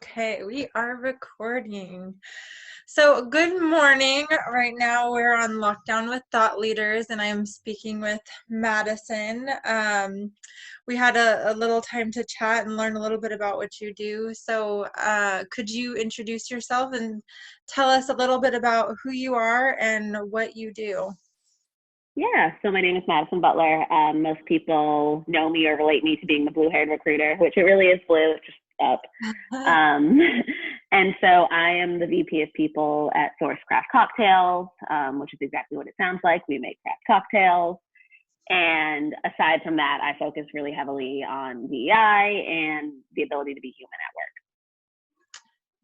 Okay, we are recording. So, good morning. Right now, we're on lockdown with Thought Leaders, and I am speaking with Madison. We had a little time to chat and learn a little bit about what you do. So, could you introduce yourself and tell us a little bit about who you are and what you do? Yeah, so my name is Madison Butler. Most people know me or relate me to being the blue-haired recruiter, which it really is blue, it's just up. Um, and so I am the VP of People at Source Craft Cocktails, which is exactly what it sounds like. We make craft cocktails. And aside from that, I focus really heavily on DEI and the ability to be human at work.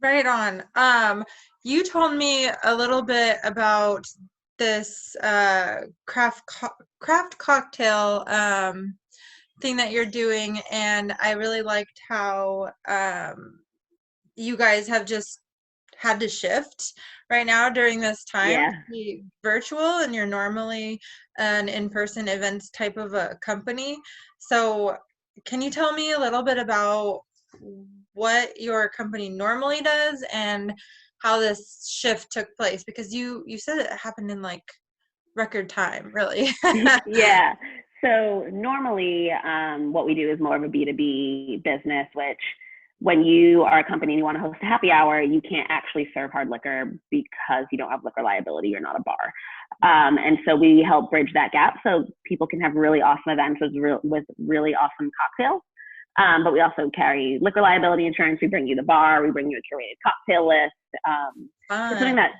Right on. You told me a little bit about this craft cocktail thing that you're doing, and I really liked how you guys have just had to shift right now during this time Yeah. to be virtual, and you're normally an in-person events type of a company. So, can you tell me a little bit about what your company normally does and how this shift took place? Because you said it happened in like record time, really. Yeah. So normally, what we do is more of a B2B business, which when you are a company and you want to host a happy hour, you can't actually serve hard liquor because you don't have liquor liability. You're not a bar. And so we help bridge that gap so people can have really awesome events with really awesome cocktails. But we also carry liquor liability insurance. We bring you the bar. We bring you a curated cocktail list. It's something Fun. that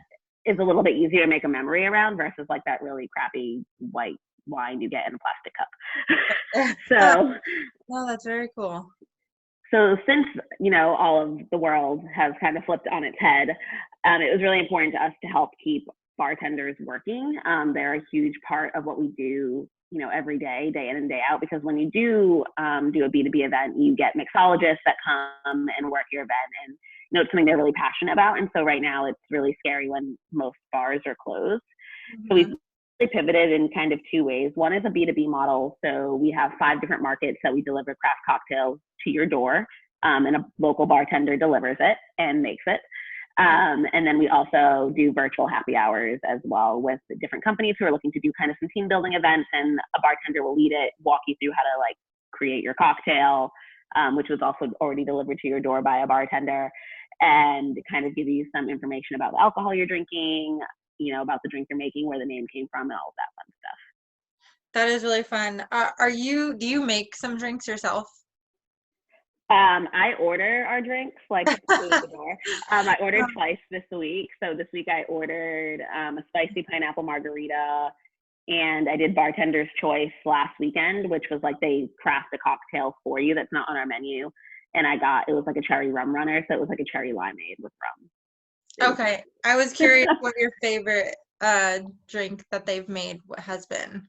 is a little bit easier to make a memory around versus like that really crappy white wine you get in a plastic cup. so No, that's very cool. so since all of the world has kind of flipped on its head, it was really important to us to help keep bartenders working. They're a huge part of what we do, every day, day in and day out. Because when you do a B2B event, you get mixologists that come and work your event, and it's something they're really passionate about. And so right now, it's really scary when most bars are closed. So we've Mhm. really pivoted in kind of two ways. One is a B2B model. So we have 5 different markets that we deliver craft cocktails to your door, and a local bartender delivers it and makes it. And then we also do virtual happy hours as well with different companies who are looking to do kind of some team building events, and a bartender will lead it, walk you through how to like create your cocktail, which was also already delivered to your door by a bartender, and kind of give you some information about the alcohol you're drinking, about the drink you're making, where the name came from, and all of that fun stuff. That is really fun. Do you make some drinks yourself? I order our drinks like through the door. I ordered twice this week. So this week I ordered a spicy pineapple margarita, and I did bartender's choice last weekend, which was like they craft a cocktail for you that's not on our menu. And it was like a cherry rum runner. So it was like a cherry limeade with rum. Okay. I was curious what your favorite drink that they've made has been.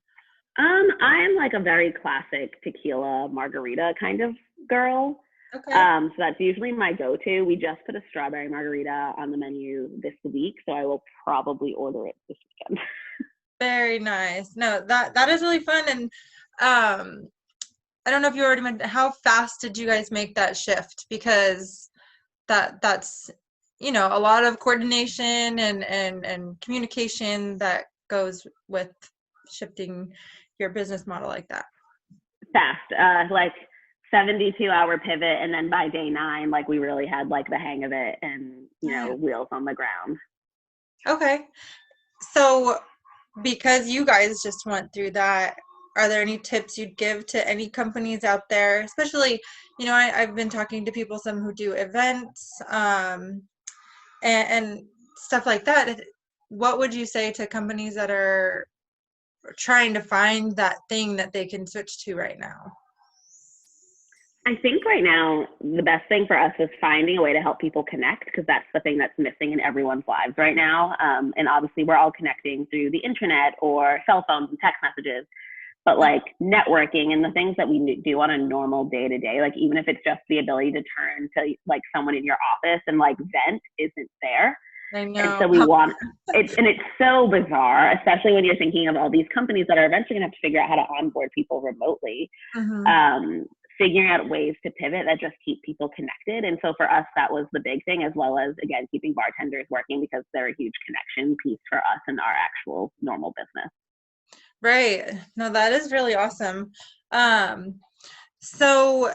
I'm like a very classic tequila margarita kind of girl. Okay. So that's usually my go-to. We just put a strawberry margarita on the menu this week, so I will probably order it this weekend. Very nice. No, that is really fun. And I don't know if you already mentioned, how fast did you guys make that shift? Because that's a lot of coordination and communication that goes with shifting your business model like that. Fast, like 72-hour pivot, and then by day 9, like we really had like the hang of it, and wheels on the ground. Okay. So because you guys just went through that, are there any tips you'd give to any companies out there? Especially, I've been talking to people, some who do events, and stuff like that. What would you say to companies that are trying to find that thing that they can switch to right now? I think right now the best thing for us is finding a way to help people connect, because that's the thing that's missing in everyone's lives right now. And obviously we're all connecting through the internet or cell phones and text messages, but like networking and the things that we do on a normal day to day, like even if it's just the ability to turn to like someone in your office and like vent, isn't there. I And know. so we want it, and it's so bizarre, especially when you're thinking of all these companies that are eventually gonna have to figure out how to onboard people remotely. Mhm. Um, figuring out ways to pivot that just keep people connected. And so for us, that was the big thing, as well as, again, keeping bartenders working because they're a huge connection piece for us and our actual normal business. Right. No, that is really awesome. So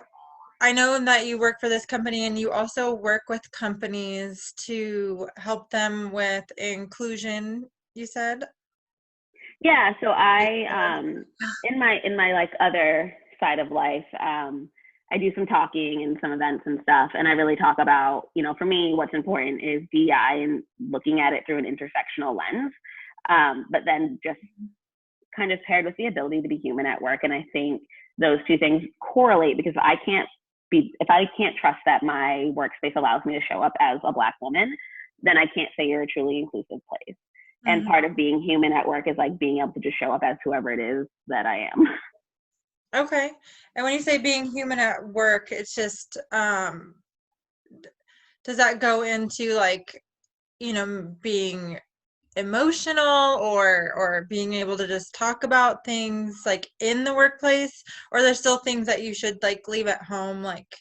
I know that you work for this company and you also work with companies to help them with inclusion, you said? Yeah, so in my like other side of life, I do some talking and some events and stuff, and I really talk about, for me, what's important is DEI and looking at it through an intersectional lens, but then just kind of paired with the ability to be human at work. And I think those two things correlate because if I can't trust that my workspace allows me to show up as a Black woman, then I can't say you're a truly inclusive place. And part of being human at work is like being able to just show up as whoever it is that I am. Okay. And when you say being human at work, it's just, does that go into like, being emotional or being able to just talk about things like in the workplace, or there's still things that you should like leave at home, like,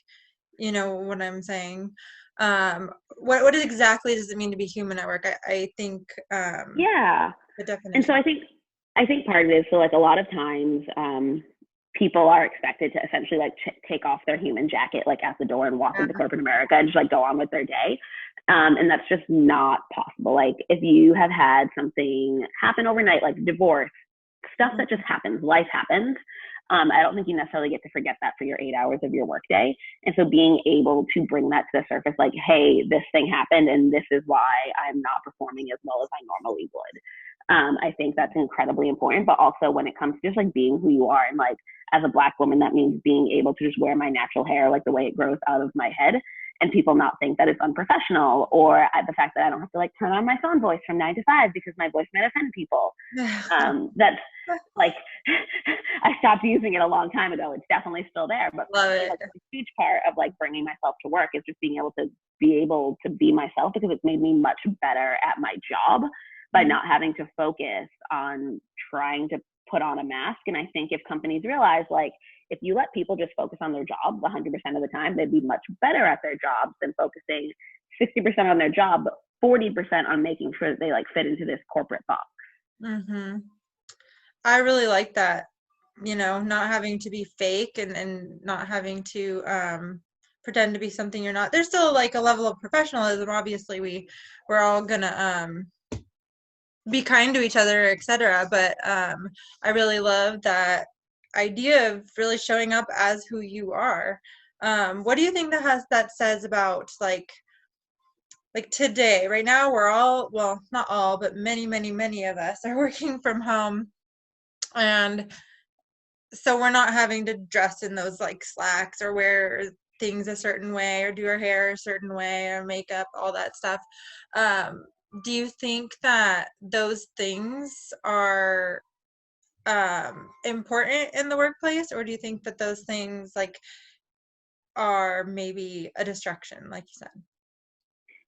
what I'm saying? What exactly does it mean to be human at work? I think Yeah. the definition. And so I think part of it is, so like a lot of times people are expected to essentially like take off their human jacket like at the door and walk into corporate America and just like go on with their day. And that's just not possible. Like if you have had something happen overnight, like divorce, stuff that just happens, life happens. I don't think you necessarily get to forget that for your 8 hours of your workday. And so being able to bring that to the surface, like, hey, this thing happened and this is why I'm not performing as well as I normally would. I think that's incredibly important. But also when it comes to just like being who you are, and like as a Black woman, that means being able to just wear my natural hair, like the way it grows out of my head, and people not think that it's unprofessional, or the fact that I don't have to like turn on my phone voice from 9 to 5 because my voice might offend people. That's like, I stopped using it a long time ago. It's definitely still there, but like, a huge part of like bringing myself to work is just being able to be myself, because it's made me much better at my job by not having to focus on trying to put on a mask. And I think if companies realize, like, if you let people just focus on their jobs 100% of the time, they'd be much better at their jobs than focusing 60% on their job, but 40% on making sure that they like fit into this corporate box. I really like that, not having to be fake and not having to pretend to be something you're not. There's still like a level of professionalism. Obviously, we're all gonna be kind to each other, etc. But I really love that idea of really showing up as who you are. What do you think that says about like today, right now, we're all, well, not all, but many of us are working from home, and so we're not having to dress in those like slacks or wear things a certain way or do our hair a certain way or makeup, all that stuff. Do you think that those things are important in the workplace, or do you think that those things like are maybe a distraction, like you said?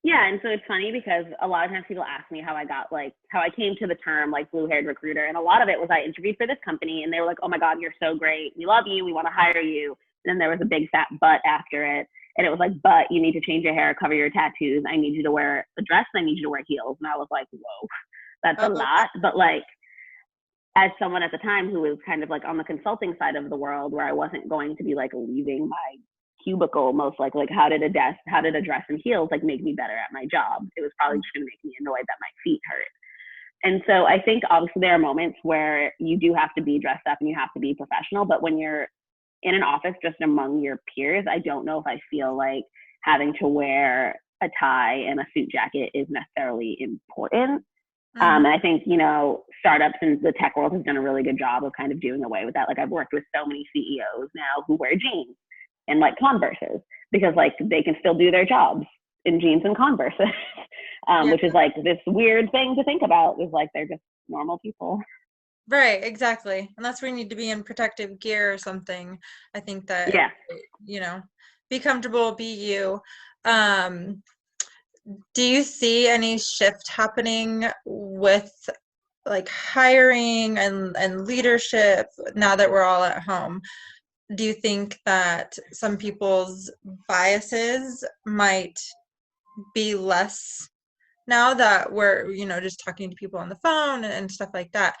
Yeah, and so it's funny because a lot of times people ask me how I came to the term like blue-haired recruiter, and a lot of it was I interviewed for this company and they were like, oh my God, you're so great, we love you, we want to hire you. And then there was a big fat but after it, and it was like, but you need to change your hair, cover your tattoos, I need you to wear a dress, and I need you to wear heels. And I was like, whoa, that's a lot. But like, as someone at the time who was kind of like on the consulting side of the world, where I wasn't going to be like leaving my cubicle, most likely, like how did a dress and heels like make me better at my job? It was probably just going to make me annoyed that my feet hurt. And so I think obviously there are moments where you do have to be dressed up and you have to be professional, but when you're in an office just among your peers, I don't know if I feel like having to wear a tie and a suit jacket is necessarily important. And I think, startups in the tech world has done a really good job of kind of doing away with that. Like I've worked with so many CEOs now who wear jeans and like Converses, because like they can still do their jobs in jeans and Converses, which is like this weird thing to think about, is like they're just normal people. Right, exactly. And that's where you need to be in protective gear or something. I think that, be comfortable, be you. Do you see any shift happening with like hiring and leadership now that we're all at home? do you think that some people's biases might be less now that we're, just talking to people on the phone and stuff like that,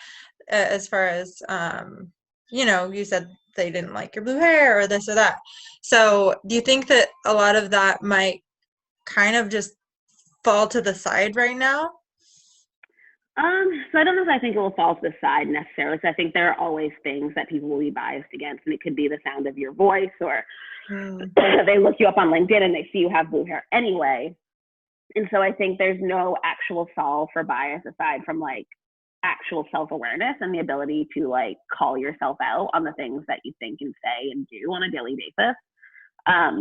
as far as, you said they didn't like your blue hair or this or that. So do you think that a lot of that might kind of just fall to the side right now? So I don't know if I think it will fall to the side necessarily. So I think there are always things that people will be biased against, and it could be the sound of your voice, or Mm. they look you up on LinkedIn and they see you have blue hair anyway. And so I think there's no actual solve for bias aside from like actual self-awareness and the ability to like call yourself out on the things that you think and say and do on a daily basis.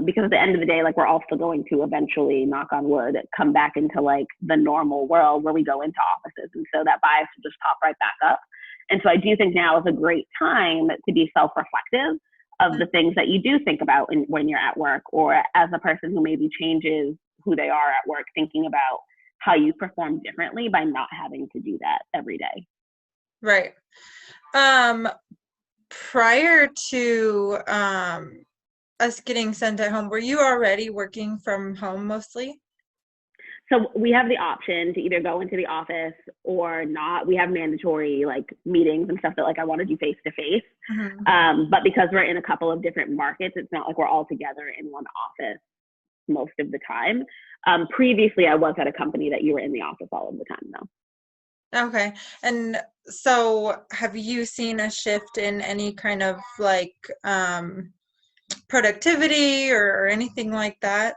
Because at the end of the day, like we're all still going to eventually, knock on wood, come back into like the normal world where we go into offices. And so that bias will just pop right back up. And so I do think now is a great time to be self-reflective of the things that you do think about when you're at work, or as a person who maybe changes who they are at work, thinking about how you perform differently by not having to do that every day. Right. Prior to us getting sent at home, were you already working from home mostly? So we have the option to either go into the office or not. We have mandatory like meetings and stuff that like I want to do face to face. But because we're in a couple of different markets, it's not like we're all together in one office most of the time. Previously, I was at a company that you were in the office all of the time though. Okay. And so have you seen a shift in any kind of like productivity or anything like that?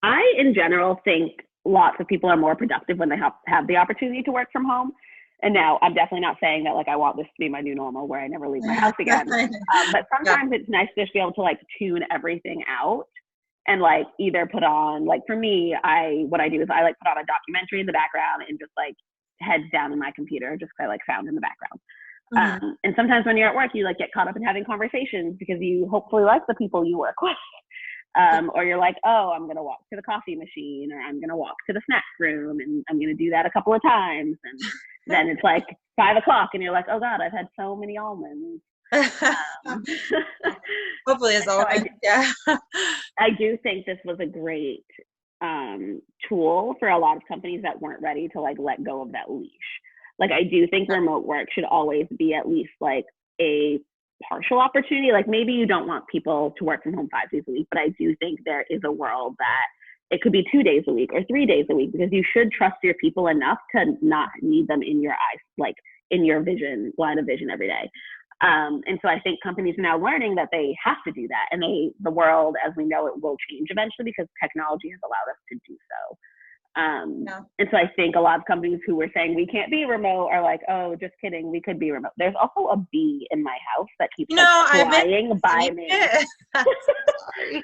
I, in general, think lots of people are more productive when they have the opportunity to work from home. And now I'm definitely not saying that like I want this to be my new normal where I never leave my house again. But sometimes it's nice to just be able to like tune everything out and like either put on, like for me, what I do is I like put on a documentary in the background and just like heads down in my computer, just kind of like sound in the background. And sometimes when you're at work, you like get caught up in having conversations because you hopefully like the people you work with. Or you're like, oh, I'm going to walk to the coffee machine, or I'm going to walk to the snack room, and I'm going to do that a couple of times. And then it's like 5 o'clock and you're like, oh God, I've had so many almonds. Hopefully it's all good. Yeah. I do think this was a great tool for a lot of companies that weren't ready to like let go of that leash. Like I do think remote work should always be at least like a partial opportunity. Like maybe you don't want people to work from home 5 days a week, but I do think there is a world that it could be 2 days a week or 3 days a week, because you should trust your people enough to not need them in your eyes, like in your line of vision every day. And so I think companies are now learning that they have to do that, and the world as we know it will change eventually because technology has allowed us to do so. And so I think a lot of companies who were saying we can't be remote are like, oh, just kidding, we could be remote. There's also a bee in my house that keeps flying by me. Sorry.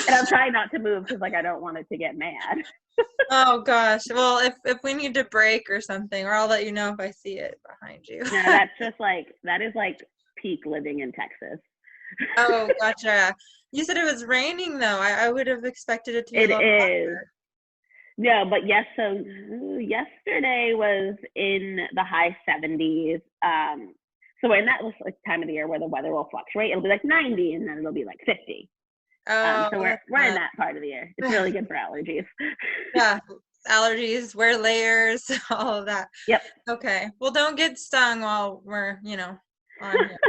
And I'm trying not to move because like I don't want it to get mad. Oh gosh. Well, if we need to break or something, or I'll let you know if I see it behind you. No, that's just like, that is like peak living in Texas. Oh, gotcha. You said it was raining though. I would have expected it to be a little hotter. No, but yes, so yesterday was in the high 70s. So we're in that like time of the year where the weather will fluctuate. It'll be like 90 and then it'll be like 50. So we're in that part of the year. It's really good for allergies. Yeah, allergies, wear layers, all of that. Yep. Okay. Well, don't get stung while we're, on here.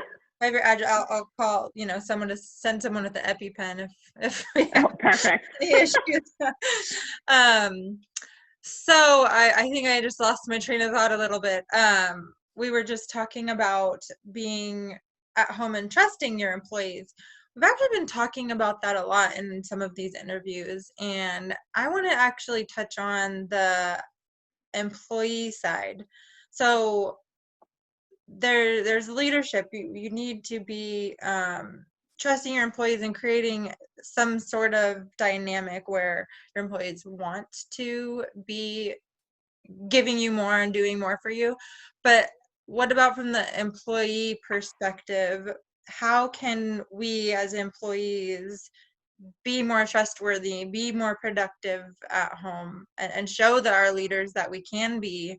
I'll call, someone to send someone with the EpiPen if we have perfect. any issues. So I think I just lost my train of thought a little bit. We were just talking about being at home and trusting your employees. We've actually been talking about that a lot in some of these interviews, and I want to actually touch on the employee side. So there's leadership. You need to be trusting your employees and creating some sort of dynamic where your employees want to be giving you more and doing more for you. But what about from the employee perspective? How can we as employees be more trustworthy, be more productive at home, and show that our leaders that we can be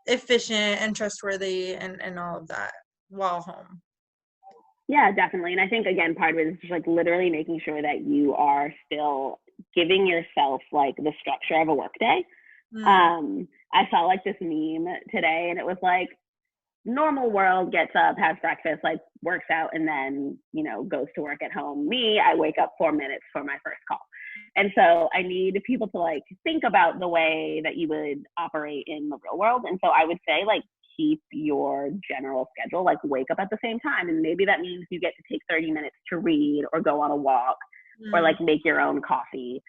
efficient and trustworthy and all of that while home? Yeah, definitely. And I think, again, part of it is just like literally making sure that you are still giving yourself like the structure of a workday. Mm. I saw like this meme today, and it was like, normal world gets up, has breakfast, like works out, and then, goes to work at home. Me, I wake up 4 minutes for my first call. And so I need people to like think about the way that you would operate in the real world. And so I would say like keep your general schedule, like wake up at the same time. And maybe that means you get to take 30 minutes to read or go on a walk or Mm. like make your own coffee.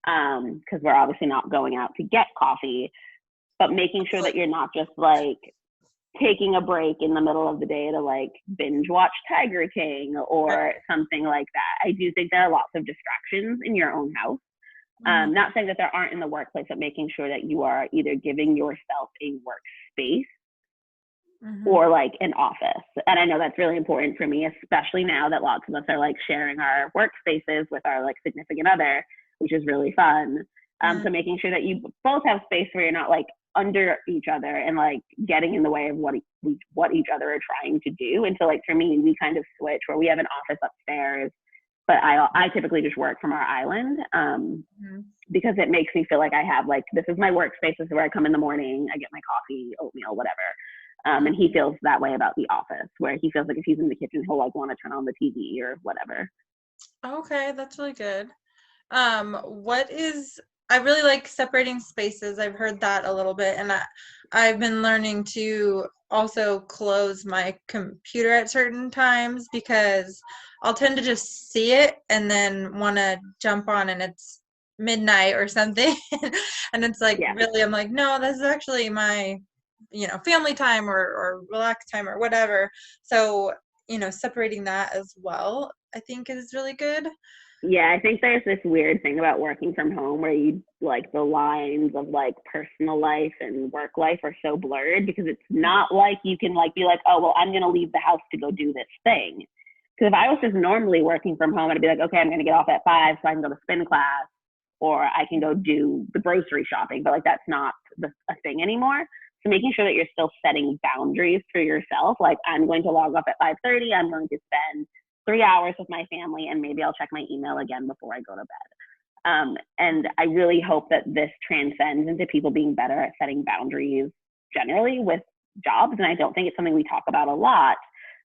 Because we're obviously not going out to get coffee, but making sure that you're not just like taking a break in the middle of the day to like binge watch Tiger King or something like that. I do think there are lots of distractions in your own house. Mm. Not saying that there aren't in the workplace, but making sure that you are either giving yourself a workspace Mm-hmm. or like an office. And I know that's really important for me, especially now that lots of us are like sharing our workspaces with our like significant other, which is really fun. Mm. So making sure that you both have space where you're not like under each other and like getting in the way of what each other are trying to do. And so like for me, we kind of switch where we have an office upstairs, but I typically just work from our island Mm-hmm. because it makes me feel like I have like, this is my workspace. This is where I come in the morning. I get my coffee, oatmeal, whatever. And he feels that way about the office, where he feels like if he's in the kitchen, he'll like want to turn on the TV or whatever. Okay, that's really good. I really like separating spaces. I've heard that a little bit, and I've been learning to also close my computer at certain times because I'll tend to just see it and then want to jump on and it's midnight or something. And it's like, Yeah. really, I'm like, no, this is actually my, family time or relax time or whatever. So, separating that as well, I think is really good. Yeah, I think there's this weird thing about working from home where you like the lines of like personal life and work life are so blurred because it's not like you can like be like, oh, well, I'm going to leave the house to go do this thing. Because if I was just normally working from home, I'd be like, okay, I'm going to get off at 5 so I can go to spin class or I can go do the grocery shopping. But like that's not a thing anymore. So making sure that you're still setting boundaries for yourself. Like I'm going to log off at 5:30. I'm going to spend 3 hours with my family and maybe I'll check my email again before I go to bed. And I really hope that this transcends into people being better at setting boundaries generally with jobs. And I don't think it's something we talk about a lot,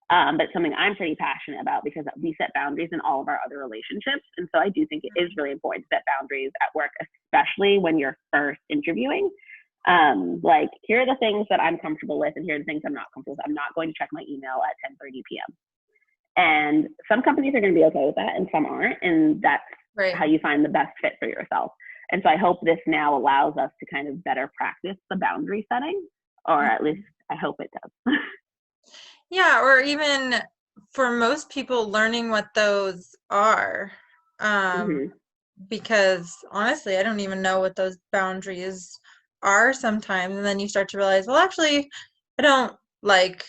but it's something I'm pretty passionate about because we set boundaries in all of our other relationships. And so I do think it is really important to set boundaries at work, especially when you're first interviewing. Like here are the things that I'm comfortable with and here are the things I'm not comfortable with. I'm not going to check my email at 10:30 p.m. And some companies are going to be okay with that and some aren't. And that's Right. how you find the best fit for yourself. And so I hope this now allows us to kind of better practice the boundary setting, or at least I hope it does. Yeah, or even for most people, learning what those are. Mm-hmm. Because honestly, I don't even know what those boundaries are sometimes. And then you start to realize, well, actually, I don't like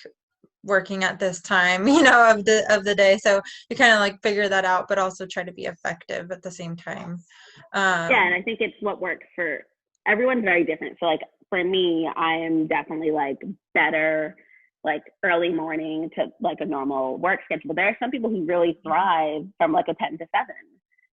working at this time, of the day. So you kind of like figure that out, but also try to be effective at the same time. Yeah, and I think it's what works for everyone's very different. So like for me, I am definitely like better like early morning to like a normal work schedule. But there are some people who really thrive from like a 10 to 7.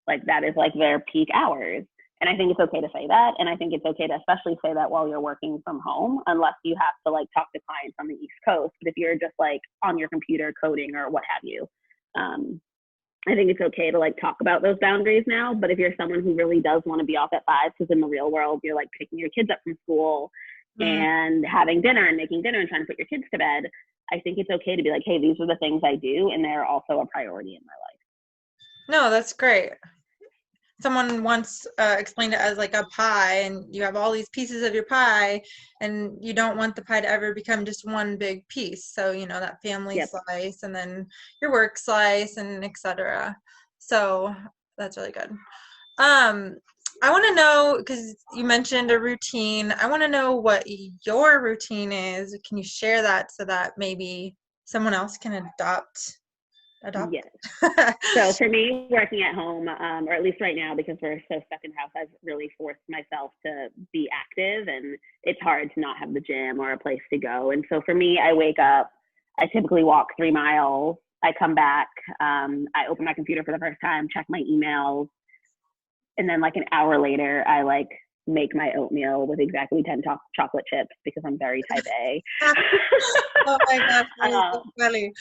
Like that is like their peak hours. And I think it's okay to say that. And I think it's okay to especially say that while you're working from home, unless you have to like talk to clients on the East Coast. But if you're just like on your computer coding or what have you, I think it's okay to like talk about those boundaries now. But if you're someone who really does want to be off at 5, because in the real world, you're like picking your kids up from school Mm. and having dinner and making dinner and trying to put your kids to bed, I think it's okay to be like, hey, these are the things I do. And they're also a priority in my life. No, that's great. Someone once explained it as like a pie, and you have all these pieces of your pie, and you don't want the pie to ever become just one big piece. So, that family Yep. slice and then your work slice and etc. So that's really good. I want to know, because you mentioned a routine, I want to know what your routine is. Can you share that so that maybe someone else can adopt? Yes. So for me, working at home, or at least right now, because we're so stuck in the house, I've really forced myself to be active, and it's hard to not have the gym or a place to go. And so for me, I wake up, I typically walk 3 miles, I come back, I open my computer for the first time, check my emails, and then like an hour later, I like make my oatmeal with exactly 10 chocolate chips because I'm very type A. Oh my gosh, that is so um, funny.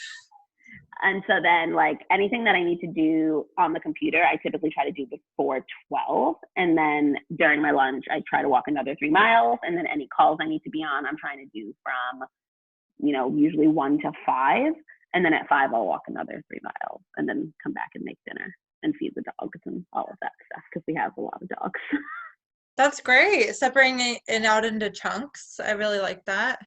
and so then like anything that I need to do on the computer, I typically try to do before 12. And then during my lunch, I try to walk another 3 miles. And then any calls I need to be on, I'm trying to do from, usually 1 to 5. And then at 5, I'll walk another 3 miles and then come back and make dinner and feed the dogs and all of that stuff because we have a lot of dogs. That's great. Separating it out into chunks. I really like that.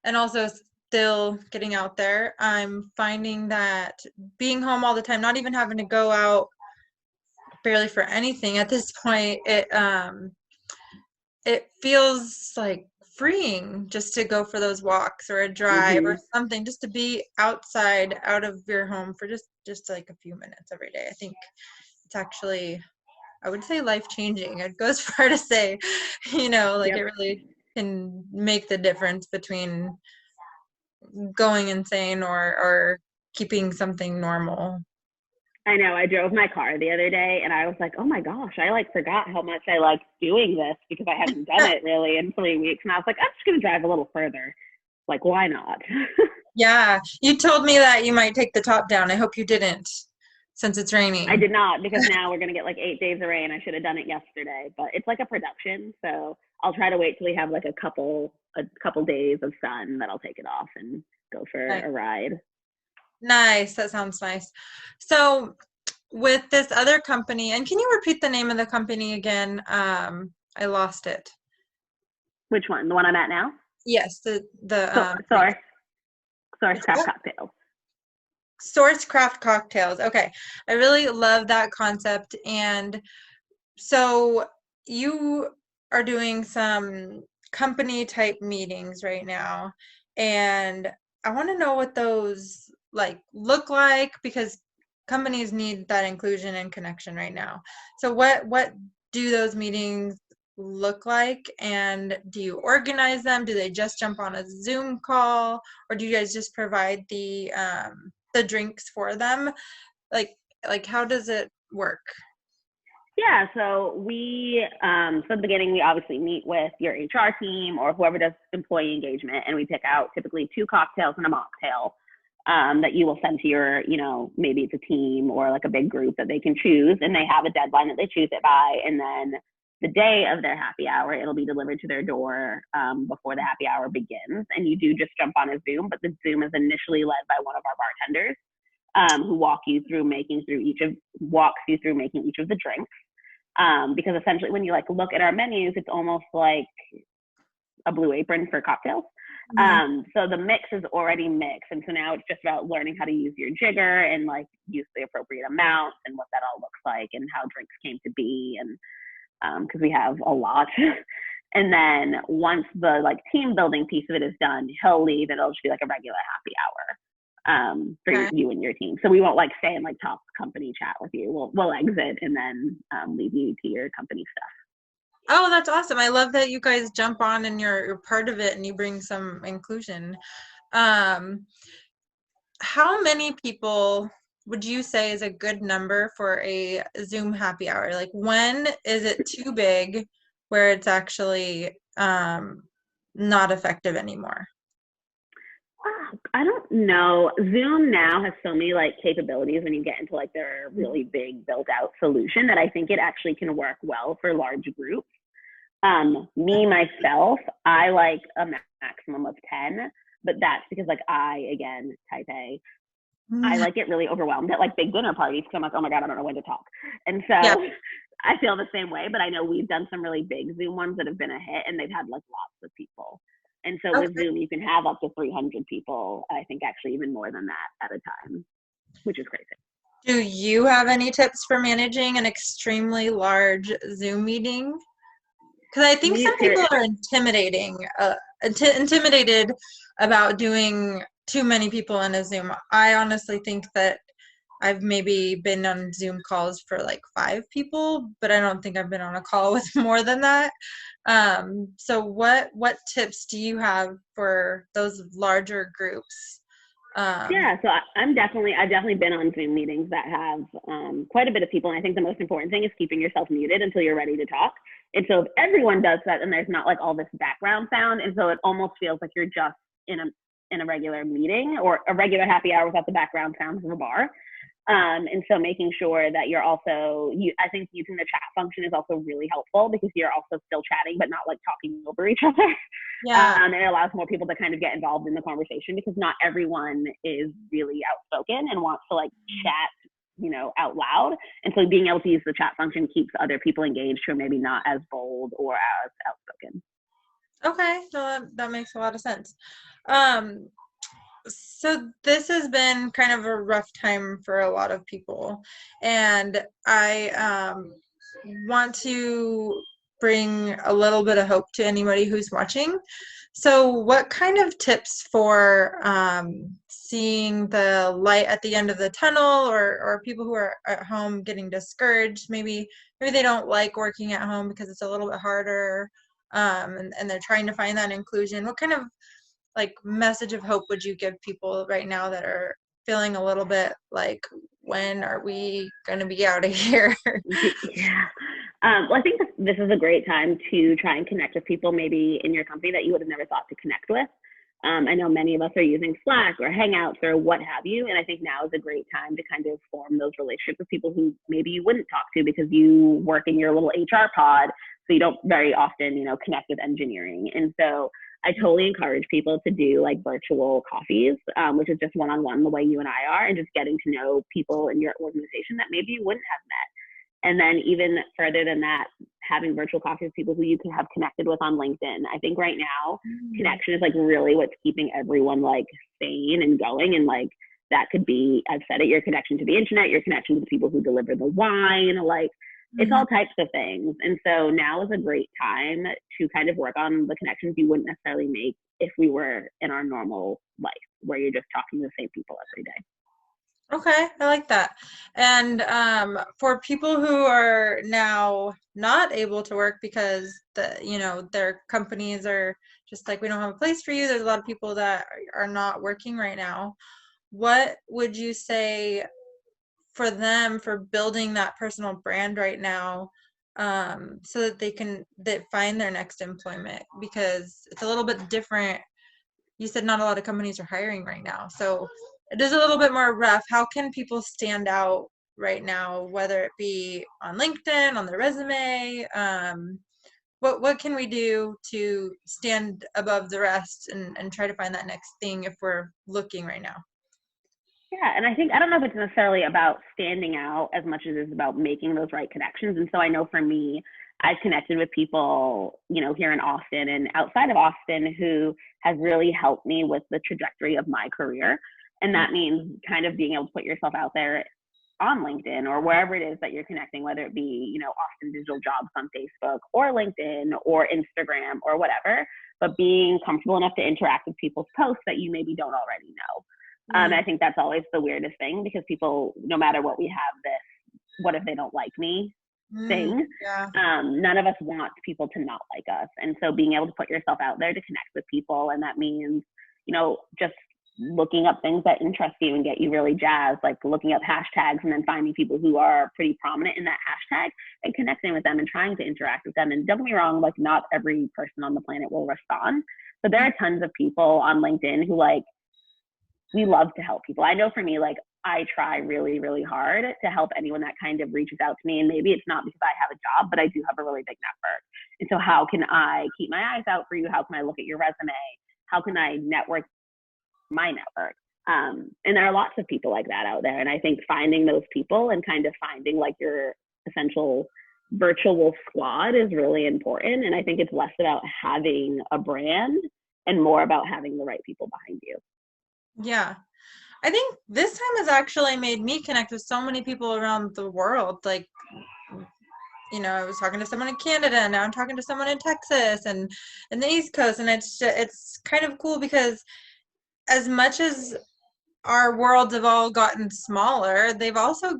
And also still getting out there. I'm finding that being home all the time, not even having to go out barely for anything at this point, it feels like freeing just to go for those walks or a drive or something, just to be outside, out of your home for just like a few minutes every day. I think it's actually, I would say, life changing. It goes far to say, like Yep. it really can make the difference between going insane or keeping something normal. I know. I drove my car the other day and I was like, oh my gosh, I like forgot how much I liked doing this because I hadn't done it really in 3 weeks. And I was like, I'm just going to drive a little further. Like, why not? Yeah, you told me that you might take the top down. I hope you didn't, since it's raining. I did not because now we're going to get like 8 days of rain. I should have done it yesterday, but it's like a production. So I'll try to wait till we have like a couple days of sun that I'll take it off and go for a ride. Nice. That sounds nice. So with this other company, and can you repeat the name of the company again? I lost it. Which one? The one I'm at now? Yes, Source Craft Cocktails. Source Craft Cocktails. Okay. I really love that concept. And so you are doing some company type meetings right now. And I want to know what those like look like because companies need that inclusion and connection right now. So what do those meetings look like, and do you organize them? Do they just jump on a Zoom call, or do you guys just provide the drinks for them? Like how does it work? Yeah, so we, from the beginning, we obviously meet with your HR team or whoever does employee engagement, and we pick out typically 2 cocktails and a mocktail that you will send to your, maybe it's a team or like a big group that they can choose, and they have a deadline that they choose it by, and then the day of their happy hour, it'll be delivered to their door before the happy hour begins, and you do just jump on a Zoom, but the Zoom is initially led by one of our bartenders who walks you through making each of the drinks. Because essentially when you like look at our menus, it's almost like a Blue Apron for cocktails. So the mix is already mixed. And so now it's just about learning how to use your jigger and like use the appropriate amounts and what that all looks like and how drinks came to be. And because we have a lot. And then once the like team building piece of it is done, he'll leave and it'll just be like a regular happy hour for you and your team. So we won't like stay and like talk company chat with you. We'll exit and then leave you to your company stuff. Oh, that's awesome. I love that you guys jump on and you're part of it and you bring some inclusion. How many people would you say is a good number for a Zoom happy hour? Like when is it too big where it's actually not effective anymore? I don't know. Zoom now has so many like capabilities when you get into like their really big built out solution that I think it actually can work well for large groups. Me, myself, I like a maximum of 10, but that's because like again, type A, I like get really overwhelmed at like big dinner parties because I'm like, oh my God, I don't know when to talk. And so I feel the same way, but I know we've done some really big Zoom ones that have been a hit and they've had like lots of people. And so with Zoom, you can have up to 300 people, I think actually even more than that at a time, which is crazy. Do you have any tips for managing an extremely large Zoom meeting? Because I think some people are intimidated about doing too many people in a Zoom. I honestly think that I've maybe been on Zoom calls for like 5 people, but I don't think I've been on a call with more than that. So what tips do you have for those larger groups? Um, Yeah, so I've definitely been on Zoom meetings that have quite a bit of people, and I think the most important thing is keeping yourself muted until you're ready to talk. And so if everyone does that, then there's not like all this background sound, and so it almost feels like you're just in a regular meeting or a regular happy hour without the background sounds of a bar. And so making sure that you're also, I think using the chat function is also really helpful because you're also still chatting, but not like talking over each other. yeah. And it allows more people to kind of get involved in the conversation because not everyone is really outspoken and wants to like chat, out loud. And so being able to use the chat function keeps other people engaged who are maybe not as bold or as outspoken. Okay, no, that makes a lot of sense. Um, so this has been kind of a rough time for a lot of people, and I want to bring a little bit of hope to anybody who's watching. So, what kind of tips for seeing the light at the end of the tunnel, or people who are at home getting discouraged? Maybe they don't like working at home because it's a little bit harder, and they're trying to find that inclusion. What kind of like message of hope would you give people right now that are feeling a little bit like, when are we going to be out of here? Yeah. Well, I think this is a great time to try and connect with people maybe in your company that you would have never thought to connect with. I know many of us are using Slack or Hangouts or what have you, and I think now is a great time to kind of form those relationships with people who maybe you wouldn't talk to because you work in your little HR pod, so you don't very often, connect with engineering. And so I totally encourage people to do like virtual coffees, which is just one-on-one the way you and I are, and just getting to know people in your organization that maybe you wouldn't have met. And then even further than that, having virtual coffees with people who you can have connected with on LinkedIn. I think right now, connection is like really what's keeping everyone like sane and going. And like that could be, I've said it, your connection to the internet, your connection to the people who deliver the wine, like it's all types of things. And so now is a great time to kind of work on the connections you wouldn't necessarily make if we were in our normal life where you're just talking to the same people every day. Okay, I like that. And for people who are now not able to work because their companies are just like, we don't have a place for you. There's a lot of people that are not working right now. What would you say for them for building that personal brand right now, so that they can find their next employment? Because it's a little bit different. You said not a lot of companies are hiring right now, so it is a little bit more rough. How can people stand out right now, whether it be on LinkedIn, on their resume? What can we do to stand above the rest and try to find that next thing if we're looking right now? Yeah, and I think I don't know if it's necessarily about standing out as much as it's about making those right connections. And so I know for me, I've connected with people, here in Austin and outside of Austin who has really helped me with the trajectory of my career. And that means kind of being able to put yourself out there on LinkedIn or wherever it is that you're connecting, whether it be, Austin Digital Jobs on Facebook or LinkedIn or Instagram or whatever, but being comfortable enough to interact with people's posts that you maybe don't already know. I think that's always the weirdest thing because people, no matter what, we have this, what if they don't like me thing. Yeah. None of us want people to not like us. And so being able to put yourself out there to connect with people, and that means, just looking up things that interest you and get you really jazzed, like looking up hashtags and then finding people who are pretty prominent in that hashtag and connecting with them and trying to interact with them. And don't get me wrong, like not every person on the planet will respond, but there are tons of people on LinkedIn who like, we love to help people. I know for me, like I try really, really hard to help anyone that kind of reaches out to me. And maybe it's not because I have a job, but I do have a really big network. And so how can I keep my eyes out for you? How can I look at your resume? How can I network my network? And there are lots of people like that out there. And I think finding those people and kind of finding like your essential virtual squad is really important. And I think it's less about having a brand and more about having the right people behind you. Yeah. I think this time has actually made me connect with so many people around the world. Like, I was talking to someone in Canada, and now I'm talking to someone in Texas and in the East Coast, and it's kind of cool because as much as our worlds have all gotten smaller, they've also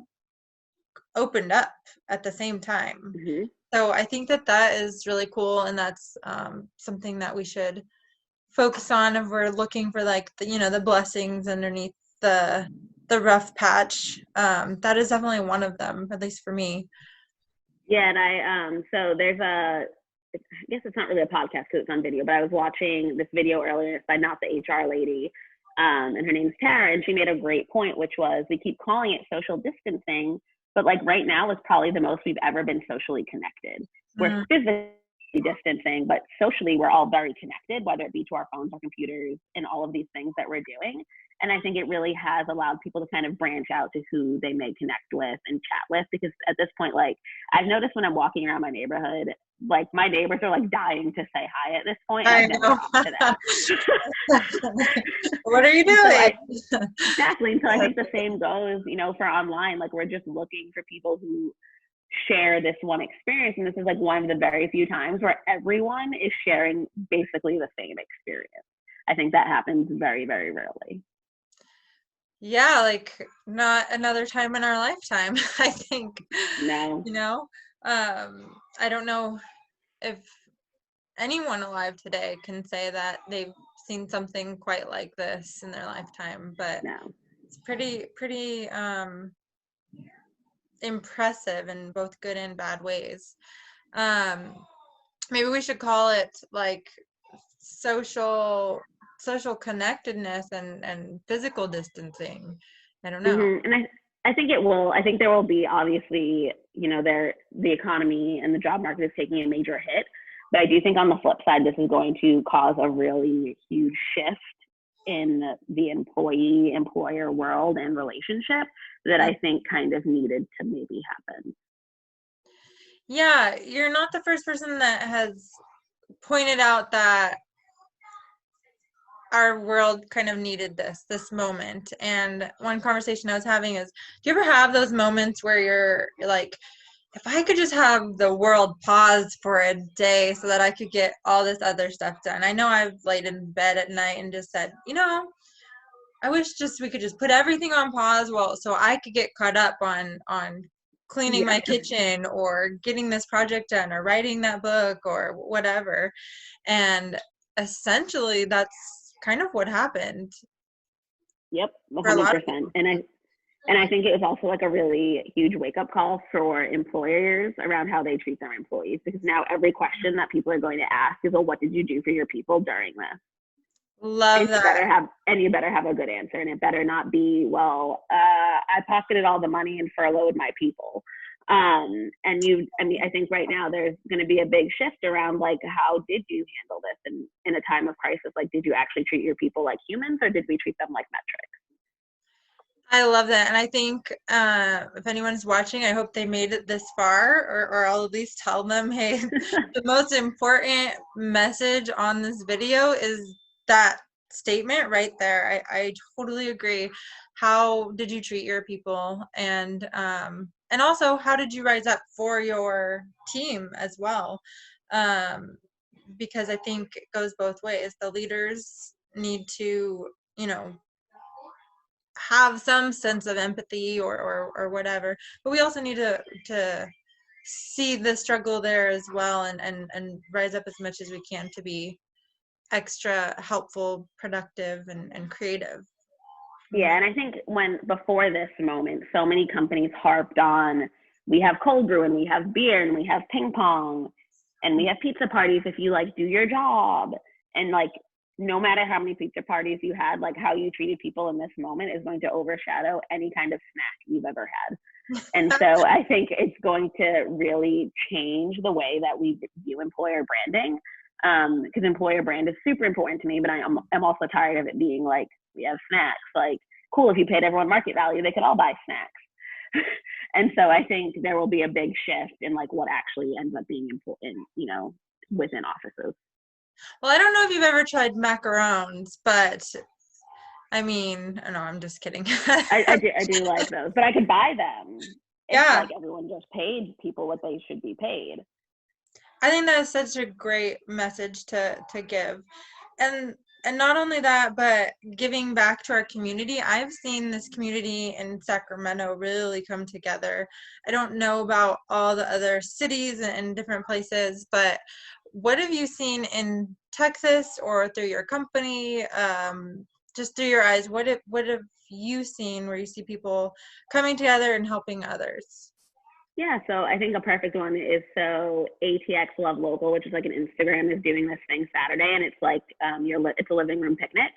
opened up at the same time. Mm-hmm. So I think that is really cool, and that's something that we should focus on if we're looking for like the, the blessings underneath the rough patch. That is definitely one of them, at least for me. Yeah, and so there's I guess it's not really a podcast because it's on video, but I was watching this video earlier by Not the HR Lady, and her name's Tara, and she made a great point, which was we keep calling it social distancing, but like right now is probably the most we've ever been socially connected. We're physically distancing, but socially we're all very connected, whether it be to our phones or computers and all of these things that we're doing. And I think it really has allowed people to kind of branch out to who they may connect with and chat with, because at this point, like I've noticed when I'm walking around my neighborhood, like my neighbors are like dying to say hi at this point. I know. What are you doing? Exactly. And so I think the same goes, for online. Like we're just looking for people who share this one experience. And this is like one of the very few times where everyone is sharing basically the same experience. I think that happens very, very rarely. Yeah, like not another time in our lifetime, I think. No. I don't know if anyone alive today can say that they've seen something quite like this in their lifetime, but it's pretty impressive in both good and bad ways. Maybe we should call it like social connectedness and physical distancing. I don't know. Mm-hmm. And I think it will. I think there will be, obviously, the economy and the job market is taking a major hit. But I do think on the flip side, this is going to cause a really huge shift in the employee-employer world and relationship that I think kind of needed to maybe happen. Yeah, you're not the first person that has pointed out that our world kind of needed this moment. And one conversation I was having is, do you ever have those moments where you're like, if I could just have the world pause for a day so that I could get all this other stuff done. I know I've laid in bed at night and just said, I wish we could just put everything on pause so I could get caught up on cleaning my kitchen or getting this project done or writing that book or whatever. And essentially that's kind of what happened. Yep, 100%. And I think it was also like a really huge wake-up call for employers around how they treat their employees, because now every question that people are going to ask is, well, what did you do for your people during this? Love that. You better have a good answer, and it better not be, well, I pocketed all the money and furloughed my people. I think right now there's going to be a big shift around like, how did you handle this in a time of crisis? Like, did you actually treat your people like humans, or did we treat them like metrics? I love that. And I think if anyone's watching, I hope they made it this far, or I'll at least tell them, hey, the most important message on this video is that statement right there. I totally agree. How did you treat your people? And also, how did you rise up for your team as well? Because I think it goes both ways. The leaders need to, have some sense of empathy or whatever, but we also need to see the struggle there as well and rise up as much as we can to be extra helpful, productive, and creative. Yeah, and I think before this moment, so many companies harped on, we have cold brew and we have beer and we have ping pong and we have pizza parties if you like do your job. And like, no matter how many pizza parties you had, like how you treated people in this moment is going to overshadow any kind of snack you've ever had. And so I think it's going to really change the way that we view employer branding, because employer brand is super important to me, but I'm also tired of it being like, we have snacks. Like, cool, if you paid everyone market value, they could all buy snacks. And so I think there will be a big shift in like what actually ends up being important, within offices. Well, I don't know if you've ever tried macarons, but I mean, no, I'm just kidding. I do like those, but I could buy them. Yeah. Like everyone just paid people what they should be paid. I think that is such a great message to give. And not only that, but giving back to our community. I've seen this community in Sacramento really come together. I don't know about all the other cities and different places, but what have you seen in Texas or through your company, just through your eyes? What have you seen where you see people coming together and helping others? Yeah, so I think a perfect one is so ATX Love Local, which is like an Instagram, is doing this thing Saturday, and it's like it's a living room picnic,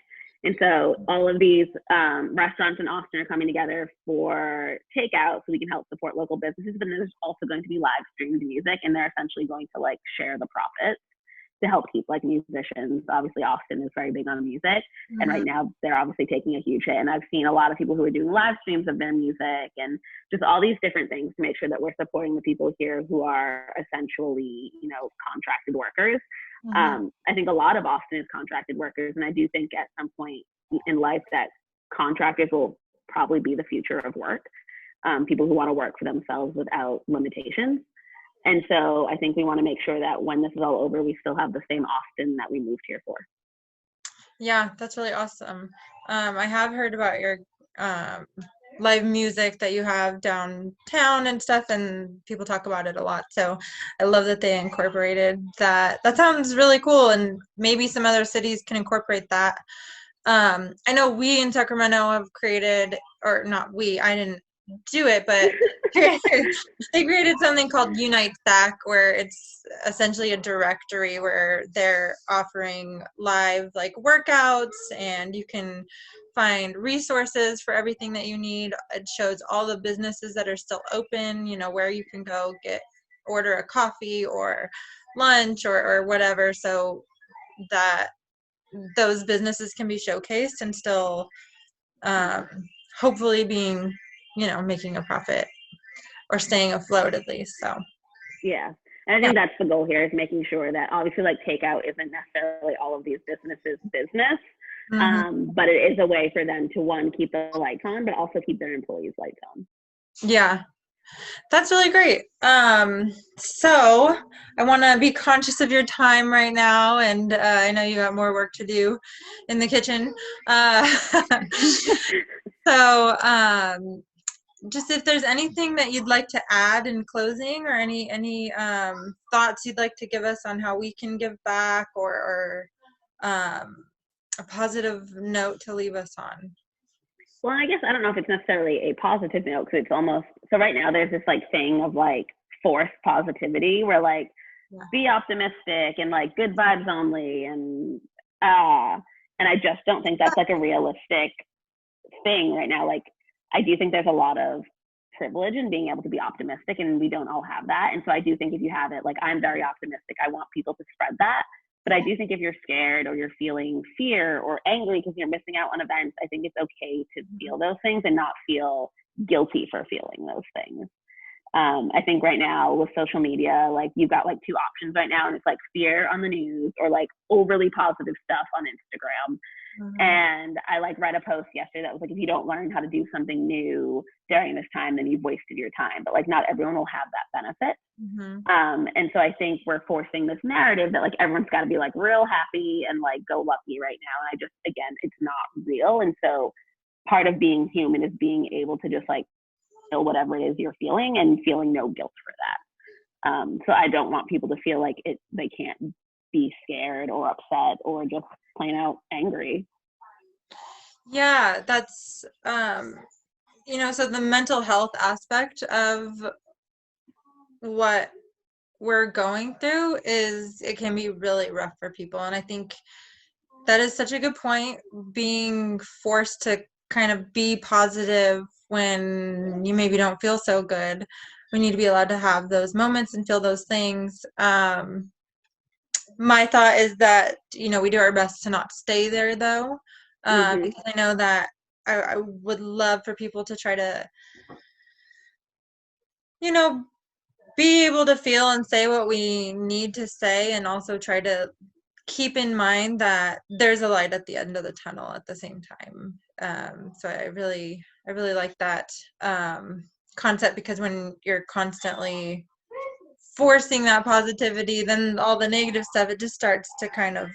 and so all of these restaurants in Austin are coming together for takeout, so we can help support local businesses. But there's also going to be live streamed music, and they're essentially going to like share the profits to help keep like musicians. Obviously, Austin is very big on music, and right now they're obviously taking a huge hit. And I've seen a lot of people who are doing live streams of their music and just all these different things to make sure that we're supporting the people here who are essentially, contracted workers. I think a lot of Austin is contracted workers, and I do think at some point in life that contractors will probably be the future of work. People who want to work for themselves without limitations. And so I think we want to make sure that when this is all over, we still have the same Austin that we moved here for. Yeah, that's really awesome. I have heard about your live music that you have downtown and stuff, and people talk about it a lot. So I love that they incorporated that. That sounds really cool, and maybe some other cities can incorporate that. I know we in Sacramento have created, or not we, I didn't do it, but they created something called Unite Sac, where it's essentially a directory where they're offering live like workouts, and you can find resources for everything that you need. It shows all the businesses that are still open, where you can go order a coffee or lunch or whatever, so that those businesses can be showcased and still hopefully being, making a profit or staying afloat at least. So yeah, and I think that's the goal here, is making sure that obviously like takeout isn't necessarily all of these businesses business, but it is a way for them to, one, keep the lights on, but also keep their employees lights on. Yeah, that's really great. So I want to be conscious of your time right now, and I know you got more work to do in the kitchen. So just if there's anything that you'd like to add in closing, or any thoughts you'd like to give us on how we can give back, or a positive note to leave us on. Well, I guess I don't know if it's necessarily a positive note, because it's almost, so right now there's this like thing of like forced positivity where like be optimistic and like good vibes only, and I just don't think that's like a realistic thing right now. Like I do think there's a lot of privilege in being able to be optimistic, and we don't all have that. And so I do think if you have it, like I'm very optimistic, I want people to spread that. But I do think if you're scared or you're feeling fear or angry because you're missing out on events, I think it's okay to feel those things and not feel guilty for feeling those things. I think right now with social media, like you've got like two options right now, and it's like fear on the news or like overly positive stuff on Instagram. And I like read a post yesterday that was like, if you don't learn how to do something new during this time, then you've wasted your time. But like not everyone will have that benefit. And so I think we're forcing this narrative that like everyone's got to be like real happy and like go lucky right now. And again, it's not real. And so part of being human is being able to just like feel whatever it is you're feeling and feeling no guilt for that. So I don't want people to feel like they can't be scared or upset or just plain out angry. Yeah, that's so the mental health aspect of what we're going through it can be really rough for people, and I think that is such a good point, being forced to kind of be positive when you maybe don't feel so good. We need to be allowed to have those moments and feel those things. My thought is that, we do our best to not stay there, though, because I know that I would love for people to try to, be able to feel and say what we need to say, and also try to keep in mind that there's a light at the end of the tunnel at the same time. So I really like that concept, because when you're constantly forcing that positivity, then all the negative stuff, it just starts to kind of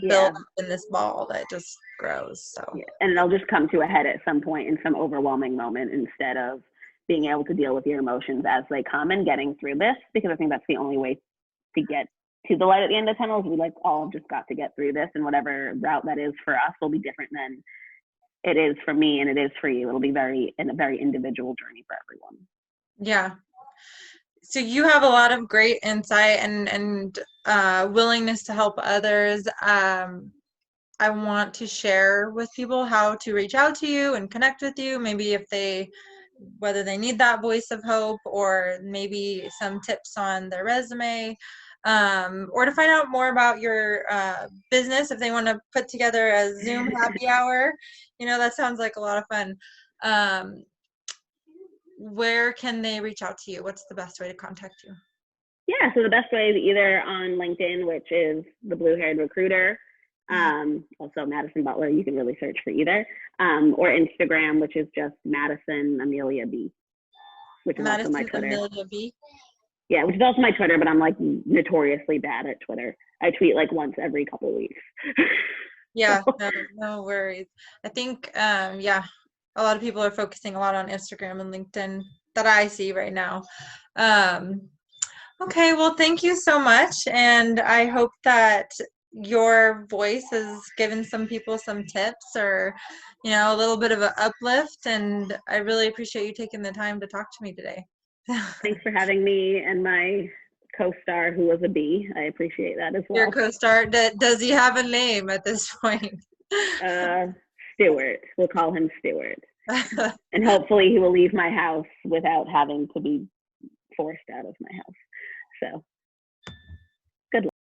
build up in this ball that just grows. So and it'll just come to a head at some point in some overwhelming moment, instead of being able to deal with your emotions as they come and getting through this, because I think that's the only way to get to the light at the end of the tunnel. We like all just got to get through this, and whatever route that is for us will be different than it is for me and it is for you. It'll be a very individual journey for everyone. Yeah. So you have a lot of great insight and willingness to help others. I want to share with people how to reach out to you and connect with you. Maybe whether they need that voice of hope, or maybe some tips on their resume, or to find out more about your business if they want to put together a Zoom happy hour. That sounds like a lot of fun. Where can they reach out to you? What's the best way to contact you? Yeah, so the best way is either on LinkedIn, which is the Blue Haired Recruiter. Also Madison Butler, you can really search for either. Or Instagram, which is just Madison Amelia B, which is Madison also my Twitter. Amelia B. Yeah, which is also my Twitter, but I'm like notoriously bad at Twitter. I tweet like once every couple of weeks. Yeah, no worries. I think, yeah, a lot of people are focusing a lot on Instagram and LinkedIn that I see right now. Okay, well, thank you so much. And I hope that your voice has given some people some tips, or, a little bit of an uplift. And I really appreciate you taking the time to talk to me today. Thanks for having me and my co-star who was a bee. I appreciate that as well. Your co-star, does he have a name at this point? Stewart. We'll call him Stewart. And hopefully he will leave my house without having to be forced out of my house. So